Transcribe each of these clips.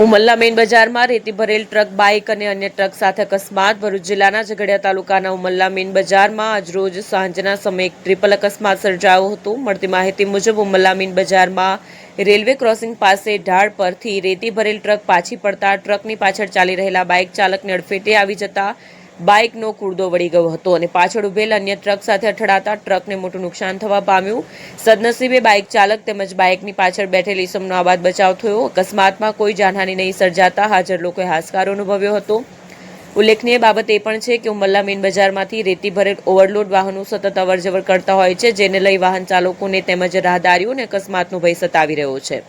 Umalla main બજારમાં રેતી ભરેલ ટ્રક બાઇક અને અન્ય ટ્રક સાથે અકસ્માત. ભરૂચ જિલ્લાના ઝઘડિયા તાલુકાના ઉમલ્લા મેઇન બજારમાં આજરોજ સાંજના સમયે એક ટ્રિપલ અકસ્માત સર્જાયો હતો. મળતી માહિતી મુજબ ઉમલ્લા મેઇન બજારમાં રેલવે ક્રોસિંગ પાસે ઢાળ પરથી રેતી ભરેલ ટ્રક પાછી પડતા ટ્રકની પાછળ ચાલી રહેલા બાઇક ચાલકને અડફેટે આવી જતા બાઇકનો કૂડદો વળી ગયો હતો અને પાછળ ઉભેલ અન્ય ટ્રક સાથે અથડાતા ટ્રકને મોટું નુકસાન થવા પામ્યું. સદનસીબે બાઇક ચાલક તેમજ બાઇકની પાછળ બેઠેલ ઈસમનો આબાદ બચાવ થયો. અકસ્માતમાં કોઈ જાનહાનિ નહીં સર્જાતા હાજર લોકોએ હાશકારો અનુભવ્યો હતો. ઉલ્લેખનીય બાબત એ પણ છે કે ઉમલ્લા મેઇન બજારમાંથી રેતી ભરેલ ઓવરલોડ વાહનો સતત અવરજવર કરતા હોય છે, જેને લઈ વાહન ચાલકોને તેમજ રાહદારીઓને અકસ્માતનો ભય સતાવી રહ્યો છે.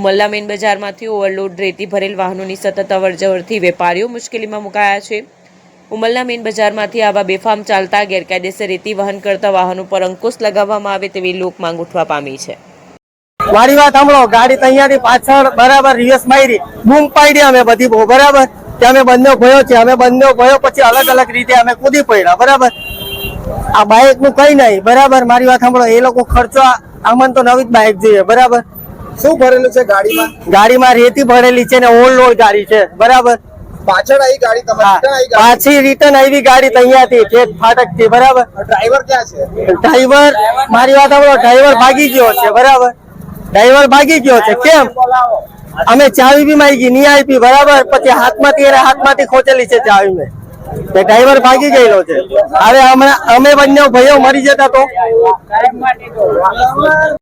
ઉમલ્લા મેઇન બજારમાંથી ઓવરલોડ રેતી ભરેલ વાહનોની સતત અવરજવરથી વેપારીઓ મુશ્કેલીમાં મુકાયા છે. ઉમલ્લા મેઇન બજારમાંથી આવા બેફામ ચાલતા ગેરકાયદેસર રેતી વહન કરતા વાહનો પર અંકુશ લગાવવામાં આવે તેવી લોક માંગ ઉઠવા પામી છે. મારી વાત સાંભળો, ગાડી અહીંયાથી પાછળ બરાબર રિવર્સ મારી, બૂમ પાડી અમે બધી બરાબર કે અમે બંને ભયો છે, અમે બંને ભયો પછી અલગ અલગ રીતે અમે કૂદી પડ્યા બરાબર. આ બાઇક નું કઈ નહીં બરાબર. મારી વાત સાંભળો, એ લોકો ખર્ચો આમાં તો નવી જ બાઇક જોઈએ બરાબર. શું ભરેલું છે ગાડીમાં? ગાડીમાં રેતી ભરેલી છે ને ઓવરલોડ ગાડી છે બરાબર. પાછળ આવી ગાડી તમારી? પાછી રિટર્ન આવી ગાડી અહીંયાથી ફાટક થી બરાબર. ડ્રાઈવર ક્યાં છે? ડ્રાઈવર મારી વાત સાંભળો, ડ્રાઈવર ભાગી ગયો છે બરાબર. ડ્રાઈવર ભાગી ગયો છે. કેમ? અમે ચાવી બી માંગી નહીં આપી બરાબર. પછી હાથમાંથી ખોચેલી છે ચાવી મેં. ડ્રાઈવર ભાગી ગયેલો છે. હવે અમે બંને ભાઈઓ મરી જતા તો